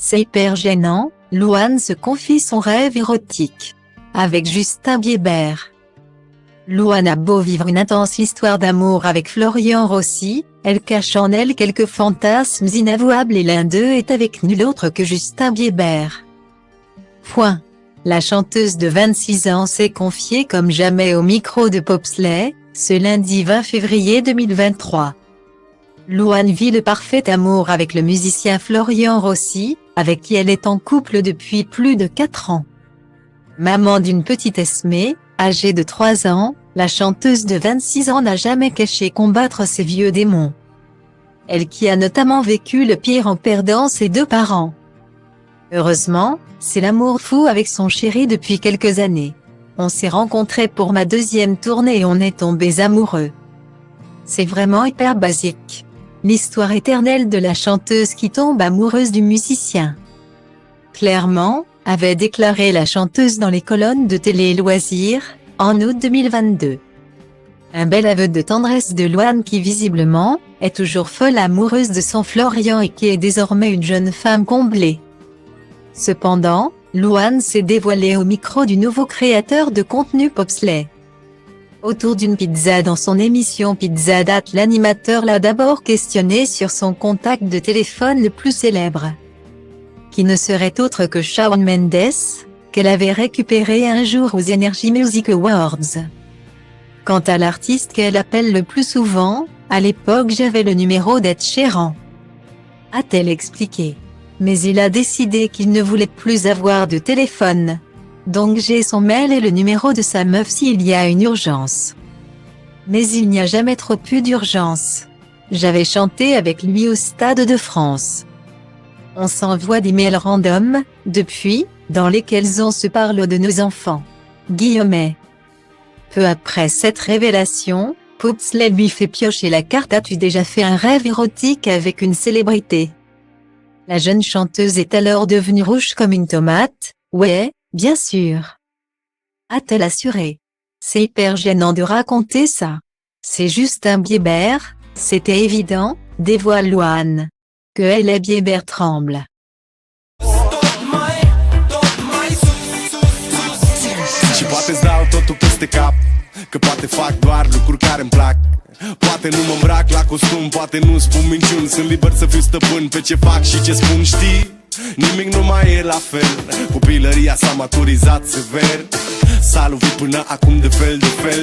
C'est hyper gênant, Louane se confie son rêve érotique. Avec Justin Bieber. Louane a beau vivre une intense histoire d'amour avec Florian Rossi, elle cache en elle quelques fantasmes inavouables et l'un d'eux est avec nul autre que Justin Bieber. Point. La chanteuse de 26 ans s'est confiée comme jamais au micro de Popsley, ce lundi 20 février 2023. Louane vit le parfait amour avec le musicien Florian Rossi, avec qui elle est en couple depuis plus de 4 ans. Maman d'une petite Esmée, âgée de 3 ans, la chanteuse de 26 ans n'a jamais caché combattre ses vieux démons. Elle qui a notamment vécu le pire en perdant ses 2 parents. Heureusement, c'est l'amour fou avec son chéri depuis quelques années. On s'est rencontrés pour ma 2e tournée et on est tombés amoureux. C'est vraiment hyper basique. L'histoire éternelle de la chanteuse qui tombe amoureuse du musicien. Clairement, avait déclaré la chanteuse dans les colonnes de Télé Loisirs, en août 2022. Un bel aveu de tendresse de Louane qui visiblement, est toujours folle amoureuse de son Florian et qui est désormais une jeune femme comblée. Cependant, Louane s'est dévoilée au micro du nouveau créateur de contenu Popsley. Autour d'une pizza dans son émission Pizza Date, l'animateur l'a d'abord questionné sur son contact de téléphone le plus célèbre. Qui ne serait autre que Shawn Mendes, qu'elle avait récupéré un jour aux Energy Music Awards. Quant à l'artiste qu'elle appelle le plus souvent, à l'époque j'avais le numéro d'Ed Sheeran. A-t-elle expliqué. Mais il a décidé qu'il ne voulait plus avoir de téléphone. Donc j'ai son mail et le numéro de sa meuf s'il y a une urgence. Mais il n'y a jamais trop eu d'urgence. J'avais chanté avec lui au Stade de France. On s'envoie des mails random, depuis, dans lesquels on se parle de nos enfants. Guillemets. Peu après cette révélation, Popsley lui fait piocher la carte « As-tu déjà fait un rêve érotique avec une célébrité ?» La jeune chanteuse est alors devenue rouge comme une tomate. « Ouais, bien sûr. » A-t-elle assuré. C'est hyper gênant de raconter ça. C'est Justin Bieber, c'était évident, dévoile Louane. Que elle et Bieber tremble. Și poate-ți dau totul peste cap, că poate fac doar lucruri care-mi plac. Poate nu mă îmbrac la costum, poate nu spun minciuni. Sunt liber să fiu stăpân pe ce fac și ce spun, știi? Nimic nu mai e la fel, copilăria s-a maturizat sever. S-a lovit până acum de fel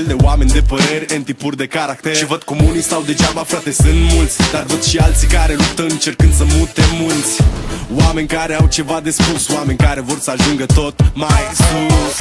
de oameni de păreri, în tipuri de caracter. Și văd cum unii stau degeaba, frate, sunt mulți. Dar văd și alții care luptă încercând să mute munți. Oameni care au ceva de spus, oameni care vor să ajungă tot mai sus.